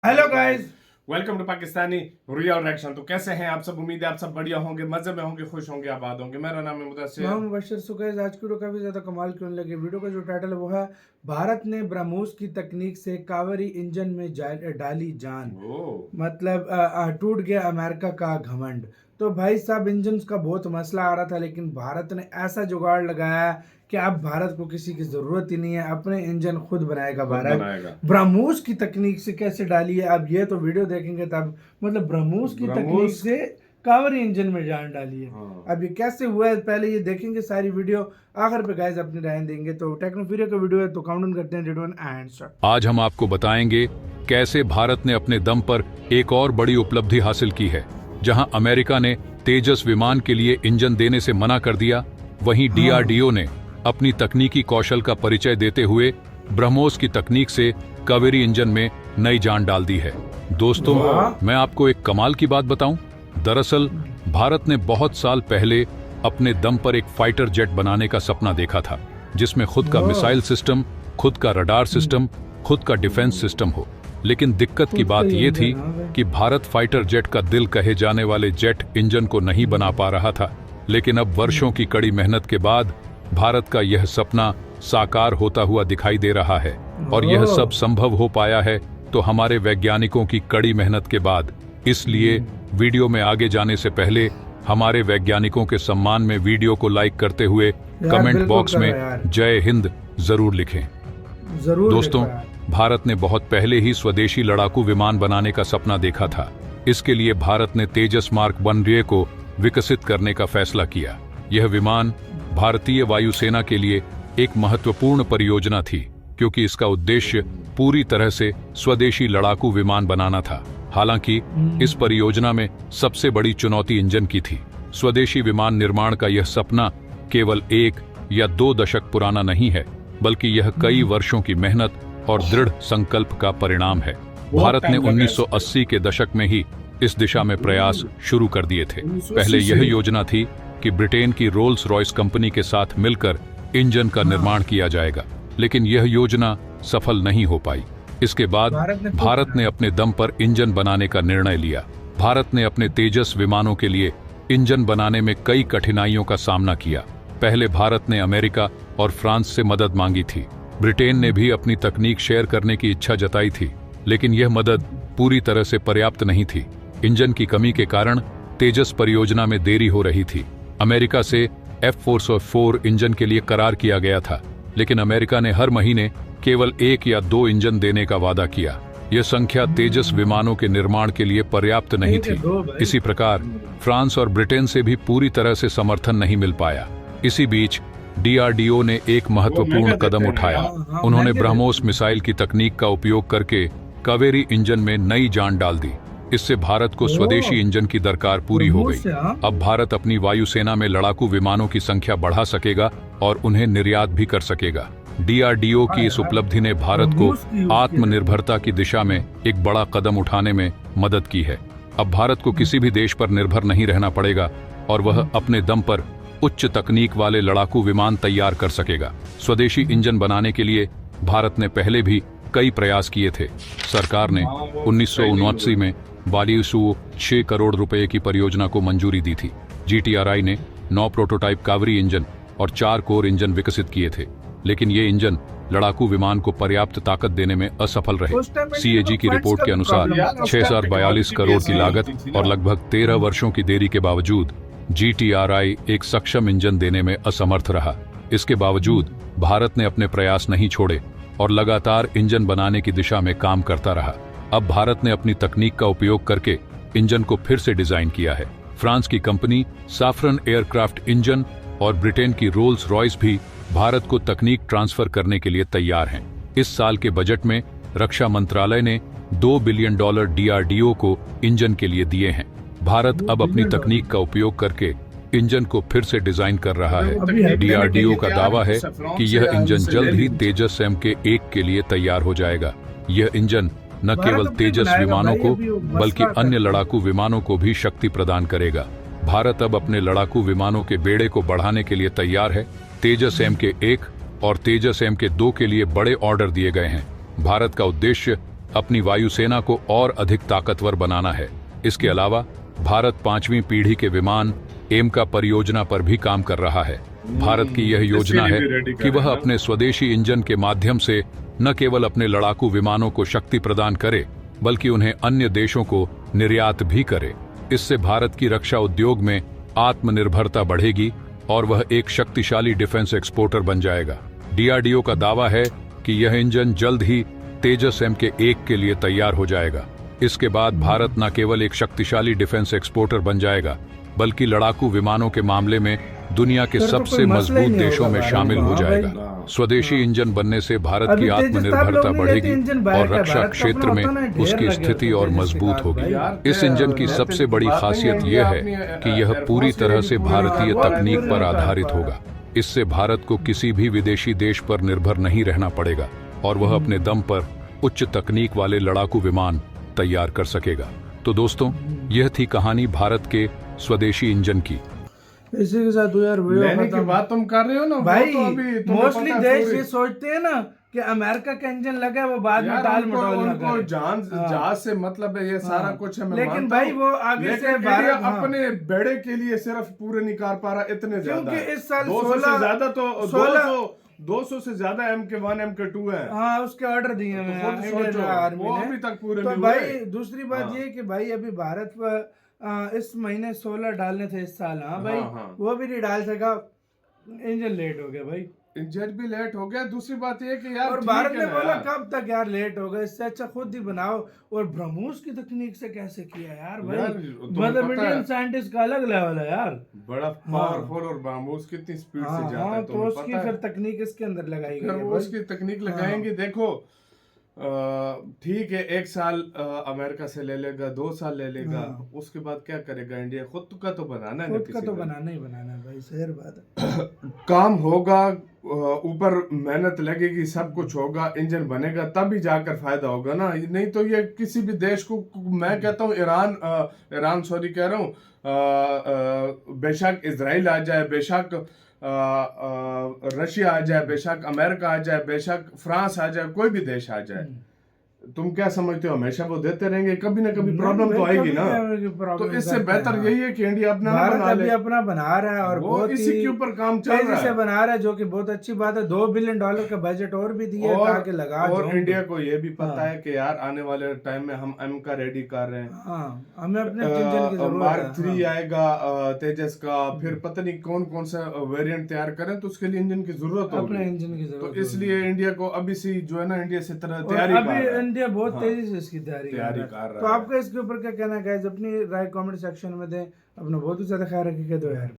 Hello guys. Welcome to Pakistani real reaction. तो कैसे हैं आप सब? उम्मीद है आप सब बढ़िया होंगे, मजे में होंगे, खुश होंगे, आबाद होंगे। मेरा नाम है मैं मुदस्सिर। हूं मुबशर। सो गाइस, आज की वीडियो काफ़ी ज़्यादा कमाल क्यों लगी। वीडियो का जो टाइटल है वो है भारत ने ब्रह्मोस की तकनीक से कावेरी इंजन में डाली जान। ओ मतलब टूट गया अमेरिका का घमंड। तो भाई साहब, इंजन का बहुत मसला आ रहा था, लेकिन भारत ने ऐसा जुगाड़ लगाया कि अब भारत को किसी की ज़रूरत ही नहीं है, अपने इंजन खुद बनाएगा खुद भारत। बनाएगा। ब्रह्मोस की तकनीक से कैसे डाली है, अब ये तो वीडियो देखेंगे तब। मतलब ब्रह्मोस की तकनीक ब्रह्मोस। से कावेरी इंजन में जान डाली है। हाँ। अब ये कैसे हुआ है, पहले ये देखेंगे सारी वीडियो, आखिर पे गाइस अपनी राय देंगे। तो टेक्नोफीरिया का वीडियो है, तो काउंट करते हैं डेट 1 एंड स्टार्ट। आज हम आपको बताएंगे कैसे भारत ने अपने दम पर एक और बड़ी उपलब्धि हासिल की है। जहां अमेरिका ने तेजस विमान के लिए इंजन देने से मना कर दिया, वहीं डीआरडीओ ने अपनी तकनीकी कौशल का परिचय देते हुए ब्रह्मोस की तकनीक से कावेरी इंजन में नई जान डाल दी है। दोस्तों, मैं आपको एक कमाल की बात बताऊं। दरअसल भारत ने बहुत साल पहले अपने दम पर एक फाइटर जेट बनाने का सपना देखा था, जिसमें खुद का मिसाइल सिस्टम, खुद का रडार सिस्टम, खुद का डिफेंस सिस्टम हो। लेकिन दिक्कत की बात यह थी कि भारत फाइटर जेट का दिल कहे जाने वाले जेट इंजन को नहीं बना पा रहा था। लेकिन अब वर्षों की कड़ी मेहनत के बाद भारत का यह सपना साकार होता हुआ दिखाई दे रहा है, और यह सब संभव हो पाया है तो हमारे वैज्ञानिकों की कड़ी मेहनत के बाद। इसलिए वीडियो में आगे जाने से पहले हमारे वैज्ञानिकों के सम्मान में वीडियो को लाइक करते हुए कमेंट बॉक्स में जय हिंद जरूर लिखें। जरूर दोस्तों, भारत ने बहुत पहले ही स्वदेशी लड़ाकू विमान बनाने का सपना देखा था। इसके लिए भारत ने तेजस मार्क 1 को विकसित करने का फैसला किया। यह विमान भारतीय वायुसेना के लिए एक महत्वपूर्ण परियोजना थी, क्योंकि इसका उद्देश्य पूरी तरह से स्वदेशी लड़ाकू विमान बनाना था। हालांकि इस परियोजना में सबसे बड़ी चुनौती इंजन की थी। स्वदेशी विमान निर्माण का यह सपना केवल 1 या 2 दशक पुराना नहीं है, बल्कि यह कई वर्षों की मेहनत और दृढ़ संकल्प का परिणाम है। भारत ने 1980 के दशक में ही इस दिशा में प्रयास शुरू कर दिए थे। पहले यह योजना थी कि ब्रिटेन की रोल्स रॉयस कंपनी के साथ मिलकर इंजन का निर्माण किया जाएगा, लेकिन यह योजना सफल नहीं हो पाई। इसके बाद भारत ने अपने दम पर इंजन बनाने का निर्णय लिया। भारत ने अपने तेजस विमानों के लिए इंजन बनाने में कई कठिनाइयों का सामना किया। पहले भारत ने अमेरिका और फ्रांस से मदद मांगी थी। ब्रिटेन ने भी अपनी तकनीक शेयर करने की इच्छा जताई थी, लेकिन यह मदद पूरी तरह से पर्याप्त नहीं थी। इंजन की कमी के कारण तेजस परियोजना में देरी हो रही थी। अमेरिका से F-404 इंजन के लिए करार किया गया था, लेकिन अमेरिका ने हर महीने केवल 1 या 2 इंजन देने का वादा किया। यह संख्या तेजस विमानों के निर्माण के लिए पर्याप्त नहीं थी। इसी प्रकार फ्रांस और ब्रिटेन से भी पूरी तरह से समर्थन नहीं मिल पाया। इसी बीच डीआरडीओ ने एक महत्वपूर्ण कदम उठाया। उन्होंने ब्रह्मोस मिसाइल की तकनीक का उपयोग करके कावेरी इंजन में नई जान डाल दी। इससे भारत को स्वदेशी इंजन की दरकार पूरी हो गई। अब भारत अपनी वायुसेना में लड़ाकू विमानों की संख्या बढ़ा सकेगा और उन्हें निर्यात भी कर सकेगा। डीआरडीओ की इस उपलब्धि ने भारत को आत्मनिर्भरता की दिशा में एक बड़ा कदम उठाने में मदद की है। अब भारत को किसी भी देश पर निर्भर नहीं रहना पड़ेगा, और वह अपने दम पर उच्च तकनीक वाले लड़ाकू विमान तैयार कर सकेगा। स्वदेशी इंजन बनाने के लिए भारत ने पहले भी कई प्रयास किए थे। सरकार ने 1979 में 4206 करोड़ रुपए की परियोजना को मंजूरी दी थी। जीटीआरआई ने 9 प्रोटोटाइप कावेरी इंजन और 4 कोर इंजन विकसित किए थे, लेकिन ये इंजन लड़ाकू विमान को पर्याप्त ताकत देने में असफल रहे। सीएजी की रिपोर्ट के अनुसार 6042 करोड़ की लागत और लगभग 13 वर्षों की देरी के बावजूद जीटीआरआई एक सक्षम इंजन देने में असमर्थ रहा। इसके बावजूद भारत ने अपने प्रयास नहीं छोड़े और लगातार इंजन बनाने की दिशा में काम करता रहा। अब भारत ने अपनी तकनीक का उपयोग करके इंजन को फिर से डिजाइन किया है। फ्रांस की कंपनी साफरन एयरक्राफ्ट इंजन और ब्रिटेन की रोल्स रॉयस भी भारत को तकनीक ट्रांसफर करने के लिए तैयार हैं। इस साल के बजट में रक्षा मंत्रालय ने $2 बिलियन डीआरडीओ को इंजन के लिए दिए हैं। भारत अब अपनी तकनीक का उपयोग करके इंजन को फिर से डिजाइन कर रहा है। डीआरडीओ का दावा है कि यह इंजन जल्द ही तेजस MK-1 के लिए तैयार हो जाएगा। यह इंजन न केवल तेजस विमानों को बल्कि अन्य लड़ाकू विमानों को भी शक्ति प्रदान करेगा। भारत अब अपने लड़ाकू विमानों के बेड़े को बढ़ाने के लिए तैयार है। तेजस MK-1 और तेजस MK-2 के लिए बड़े ऑर्डर दिए गए हैं। भारत का उद्देश्य अपनी वायुसेना को और अधिक ताकतवर बनाना है। इसके अलावा भारत 5वीं पीढ़ी के विमान एमका परियोजना पर भी काम कर रहा है। भारत की यह योजना है कि वह अपने स्वदेशी इंजन के माध्यम से न केवल अपने लड़ाकू विमानों को शक्ति प्रदान करे, बल्कि उन्हें अन्य देशों को निर्यात भी करे। इससे भारत की रक्षा उद्योग में आत्मनिर्भरता बढ़ेगी और वह एक शक्तिशाली डिफेंस एक्सपोर्टर बन जाएगा। डीआरडीओ का दावा है कि यह इंजन जल्द ही तेजस MK1 के लिए तैयार हो जाएगा। इसके बाद भारत न केवल एक शक्तिशाली डिफेंस एक्सपोर्टर बन जाएगा, बल्कि लड़ाकू विमानों के मामले में दुनिया के सबसे मजबूत देशों में शामिल हो जाएगा। स्वदेशी इंजन बनने से भारत की आत्मनिर्भरता बढ़ेगी और रक्षा क्षेत्र में उसकी स्थिति और मजबूत होगी। इस इंजन की सबसे बड़ी खासियत यह है कि यह पूरी तरह से भारतीय तकनीक पर आधारित होगा। इससे भारत को किसी भी विदेशी देश पर निर्भर नहीं रहना पड़ेगा और वह अपने दम पर उच्च तकनीक वाले लड़ाकू विमान तैयार कर सकेगा। तो दोस्तों, यह थी कहानी भारत के स्वदेशी इंजन की। इसी के साथ यार लेने की बात तुम कर रहे हो ना भाई, तो अभी मोस्टली देश ये सोचते हैं ना कि अमेरिका का इंजन लगा है, वो बाद में टाल मटोल ना करे। जहाज से मतलब है, ये सारा कुछ है। लेकिन भाई वो आगे से भारत अपने बेड़े के लिए सिर्फ पूरे नहीं कर पा रहा, इतने ज्यादा। क्योंकि इस साल 200 से ज्यादा तो 200 से ज्यादा MK1 MK2 है। हाँ, उसके ऑर्डर दिए हैं इंडियन आर्मी ने, वो अभी तक पूरे तो नहीं भाई हुए। दूसरी बात ये कि भाई अभी भारत पर इस महीने 16 डालने थे इस साल। हाँ भाई, वो भी नहीं डाल सका, इंजन लेट हो गया भाई। इंजन भी लेट हो गया। दूसरी बात ये कि यार और भारत ने बोला कब तक यार लेट हो गया, इससे अच्छा खुद ही बनाओ। और ब्रह्मोस की तकनीक से कैसे किया यार भाई, मतलब इंडियन साइंटिस्ट का अलग लेवल है यार, बड़ा पावरफुल। और ब्रह्मोस कितनी स्पीड से जाता है, तो उसकी फिर तकनीक इसके अंदर लगाई गई है। उसकी तकनीक लगाएंगे। देखो ठीक है, 1 साल अमेरिका से ले लेगा, 2 साल ले लेगा, उसके बाद क्या करेगा इंडिया? खुद का तो बनाना है, खुद का तो बनाना ही बनाना है भाई, सही बात है। काम होगा, ऊपर मेहनत लगेगी, सब कुछ होगा, इंजन बनेगा, तभी जाकर फायदा होगा ना। नहीं तो ये किसी भी देश को, मैं कहता हूँ ईरान सॉरी कह रहा हूँ, बेशक इजराइल आ जाए, बेशक रशिया आ जाए, बेशक अमेरिका आ जाए, बेशक फ्रांस आ जाए, कोई भी देश आ जाए, तुम क्या समझते हो हमेशा वो देते रहेंगे? कभी ना कभी प्रॉब्लम तो आएगी ना। तो इससे बेहतर यही है कि इंडिया अपना बना ले। अपना बना रहा है और वो इसी के ऊपर काम चल रहा है, बना रहा है, जो कि बहुत अच्छी बात है। $2 बिलियन का बजट और भी दिया ताकि लगा। और इंडिया को ये भी पता है कि यार आने वाले टाइम में हम M का रेडी कर रहे हैं। हमें अपने इंजन की जरूरत है। मार्क 3 आएगा तेजस का, फिर पता नहीं कौन कौन सा वेरिएंट तैयार करें, तो उसके लिए इंजन की जरूरत होगी, अपने इंजन की जरूरत। तो इसलिए इंडिया को अभी से जो है ना, इंडिया से तरह तैयारी कर रहा है। इंडिया बहुत तेजी से इसकी तैयारी कर रहा है। तो आपका इसके ऊपर क्या कहना है गाइस? अपनी राय कमेंट सेक्शन में दें। अपना बहुत ही ज्यादा ख्याल रखिएगा। तो यार